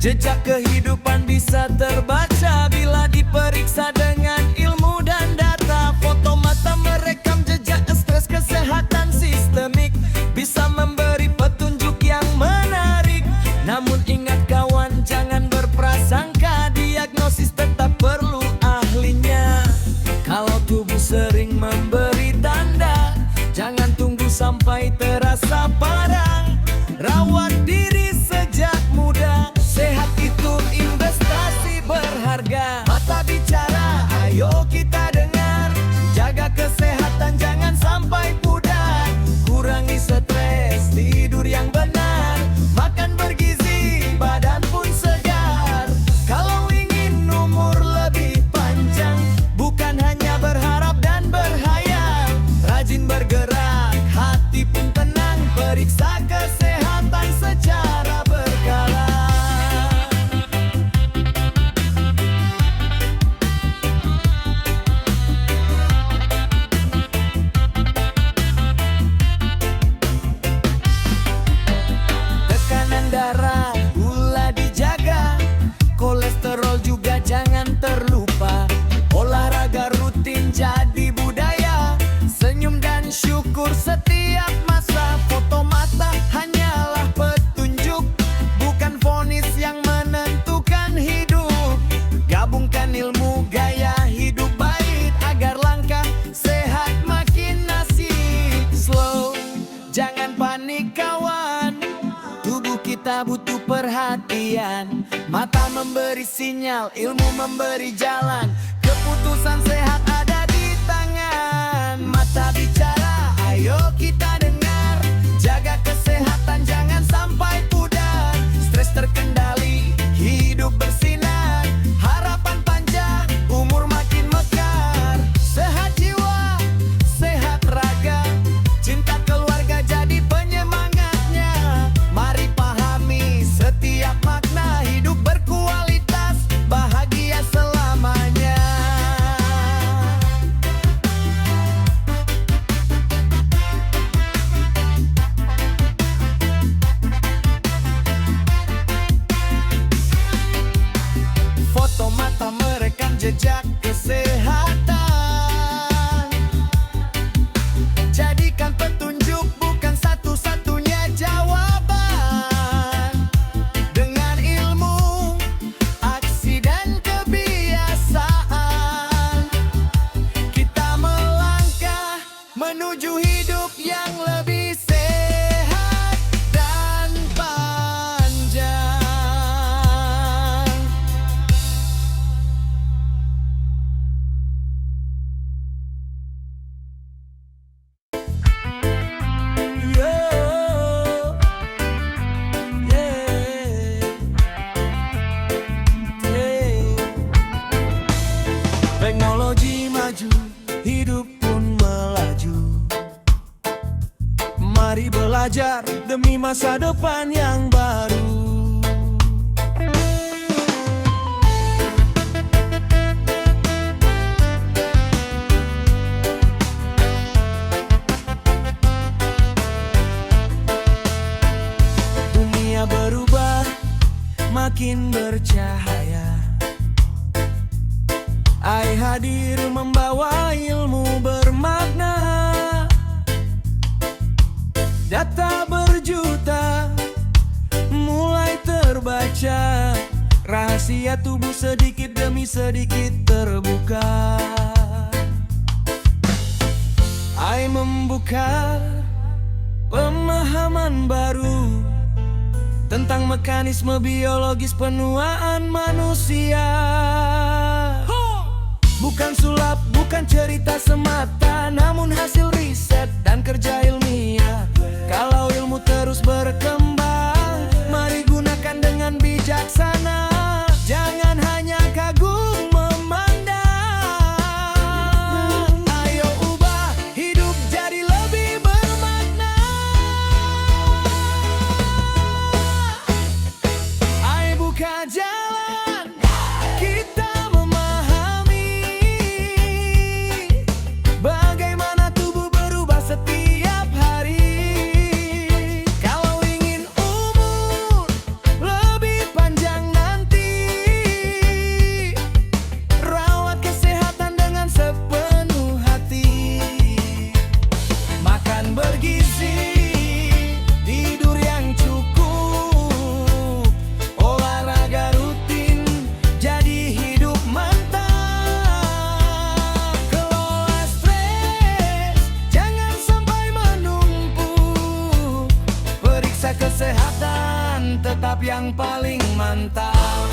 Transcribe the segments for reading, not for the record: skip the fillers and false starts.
Jejak kehidupan bisa terbaca bila diperiksa dengan ilmu dan data. Foto mata merekam jejak stres, kesehatan sistemik, bisa memberi petunjuk yang menarik. Namun ingat kawan, jangan berprasangka, diagnosis tetap perlu ahlinya. Kalau tubuh sering memberi tanda, jangan tunggu sampai terasa parah. Rawat diri sejak muda, sehat itu investasi berharga. Mata bicara, ayo kita dengar, jaga kesehatan jangan sampai pudar. Kurangi stres, tidur yang benar, makan bergizi, badan pun segar. Kalau ingin umur lebih panjang, bukan hanya berharap dan berhayal. Rajin bergerak, hati pun tenang, periksa kesehatan secara berkala. Tekanan darah, gula dijaga, kolesterol juga jangan terlupa. Olahraga rutin jadi budaya, senyum dan syukur setiap masa. Foto mata hanyalah petunjuk, bukan vonis yang menentukan hidup. Gabungkan ilmu gaya hidup baik, agar langkah sehat makin asik. Slow, jangan panik kawan, tubuh kita butuh perhatian. Mata memberi sinyal, ilmu memberi jalan, keputusan sehat ada di tangan. Mata bicara, ayo kita dengar, jaga kesehatan jangan sampai pudar. Stres terkendali, hidup bersinar, harapan panjang, umur makin mekar. Sehat jiwa, sehat raga, cinta keluarga jadi penyemangatnya. Mari pahami setiap makna, hidup berkualitas, bahagia selamanya. Foto mata merekam jejak kesehatan, jadikan petunjuk bukan satu-satunya jawaban. Dengan ilmu, aksi dan kebiasaan, kita melangkah menuju hidup yang lebih sehat dan panjang. Yo, yeah. Teknologi maju, hidup pun melaju. Mari belajar demi masa depan yang baru. Dunia berubah, makin bercahaya. AI hadir membawa ilmu bermakna. Data berjuta mulai terbaca, rahasia tubuh sedikit demi sedikit terbuka. AI membuka pemahaman baru tentang mekanisme biologis penuaan manusia. Bukan sulap, bukan cerita semata, namun hasil riset dan kerja ilmiah. Kalau ilmu terus berkembang, mari gunakan dengan bijaksana. Jangan hanya kagum memandang. Ayo ubah hidup jadi lebih bermakna. Ayo buka jalan, kita memahami bagaimana tubuh berubah setiap hari. Kalau ingin kesehatan tetap yang paling mantap.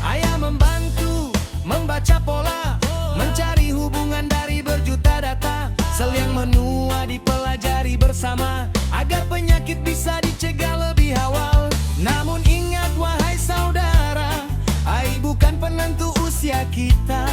Ayah membantu membaca pola, mencari hubungan dari berjuta data. Sel yang menua dipelajari bersama, agar penyakit bisa dicegah lebih awal. Namun ingat wahai saudara, AI bukan penentu usia kita.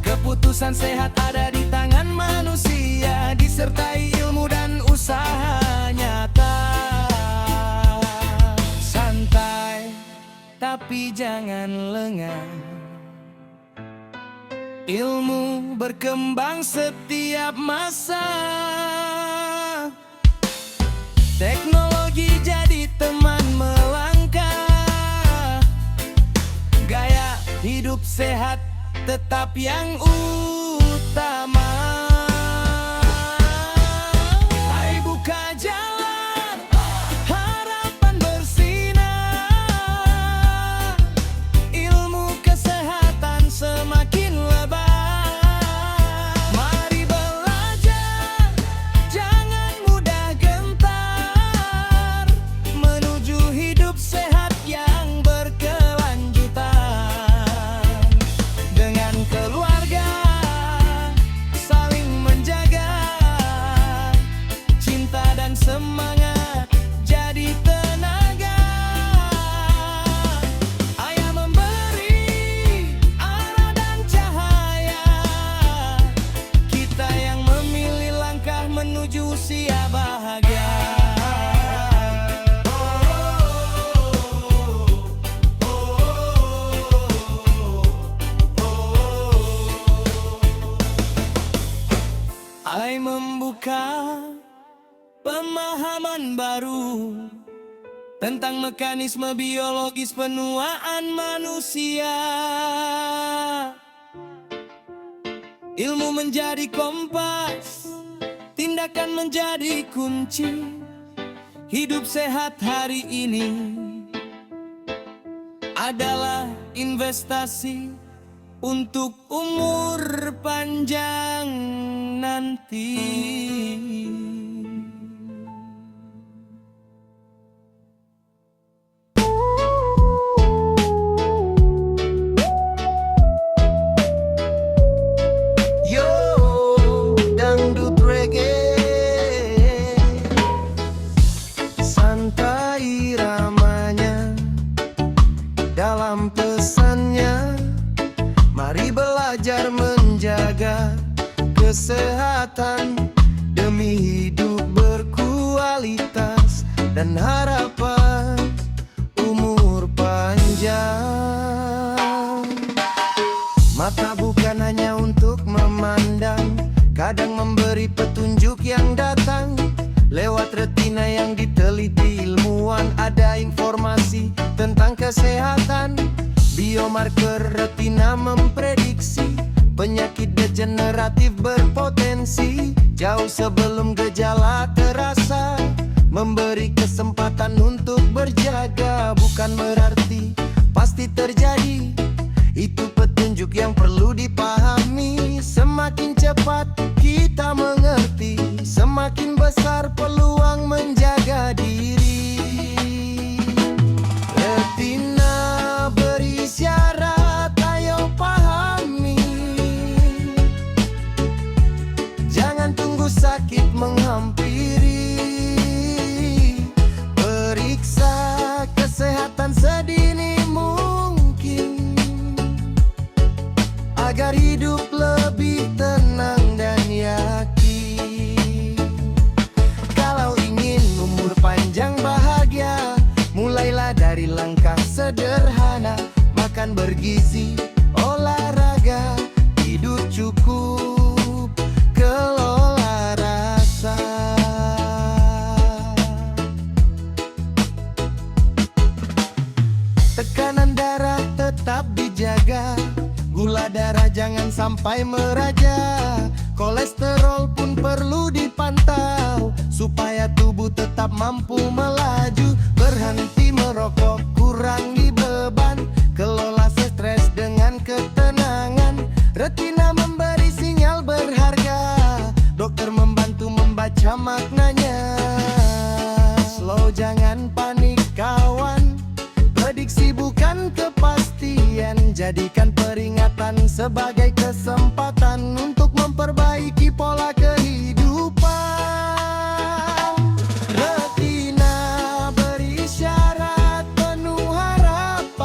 Keputusan sehat ada di tangan manusia, disertai ilmu dan usaha nyata. Santai, tapi jangan lengah. Ilmu berkembang setiap masa. Teknologi jadi teman melangkah. Gaya hidup sehat tetap yang utama. Hai buka jalan, harapan bersinar. Ilmu kesehatan semakin lebar. Mari belajar, jangan mudah gentar, menuju hidup sehat yang berkelanjutan. Dengan keluarga saling menjaga, cinta dan semangat jadi tenaga. Ayah memberi arah dan cahaya, kita yang memilih langkah menuju usia bahagia. AI membuka pemahaman baru tentang mekanisme biologis penuaan manusia. Ilmu menjadi kompas, tindakan menjadi kunci. Hidup sehat hari ini adalah investasi untuk umur panjang nanti. Yo, dangdut reggae, santai iramanya, dalam pesannya, mari belajar menjaga kesehatan demi hidup berkualitas dan harapan umur panjang. Mata bukan hanya untuk memandang, kadang memberi petunjuk yang datang. Lewat retina yang diteliti ilmuwan, ada informasi tentang kesehatan. Biomarker retina memprediksi penyakit degeneratif berpotensi jauh sebelum gejala terasa. Memberi kesempatan untuk berjaga bukan berarti pasti terjadi. Itu petunjuk yang perlu dipahami. Semakin cepat kita mengerti, semakin besar peluang menjaga diri. Retina berisyarat, ayo pahami. Jangan tunggu sakit menghampiri. Periksa kesehatan sedini mungkin, agar hidup lebih tenang dan yakin. Kalau ingin umur panjang bahagia, mulailah dari langkah sederhana. Makan bergizi, olahraga, tidur cukup, kelola rasa. Tekanan darah tetap dijaga, gula darah jangan sampai meraja. Kolesterol pun perlu dipantau, supaya tubuh tetap mampu melaju. Berhenti merokok, kurangi beban, kelola stres dengan Jadikan peringatan sebagai kesempatan untuk memperbaiki pola kehidupan. Retina berisyarat penuh harapan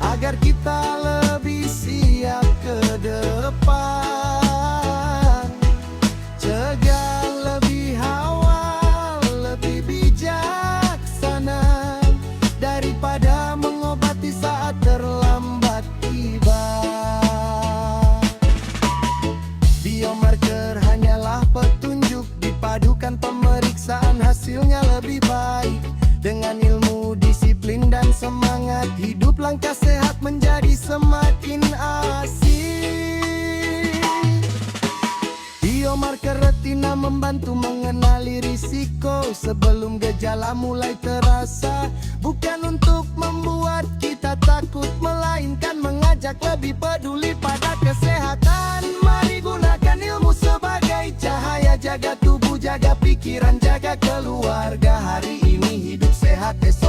agar kita lebih siap ke depan. Cegah lebih awal, lebih bijaksana daripada mengobati saat terlambat tiba. Biomarker hanyalah petunjuk, dipadukan pemeriksaan hasilnya lebih baik. Dengan ilmu, disiplin, dan semangat, hidup langkah sehat menjadi semakin asik. Biomarker retina membantu mengenali risiko sebelum gejala mulai terasa. Bukan untuk membuat kita takut, melainkan mengajak lebih peduli pada kesehatan. Mari gunakan ilmu sebagai cahaya, jaga tubuh, jaga pikiran, jaga keluarga. Hari ini hidup sehat, esok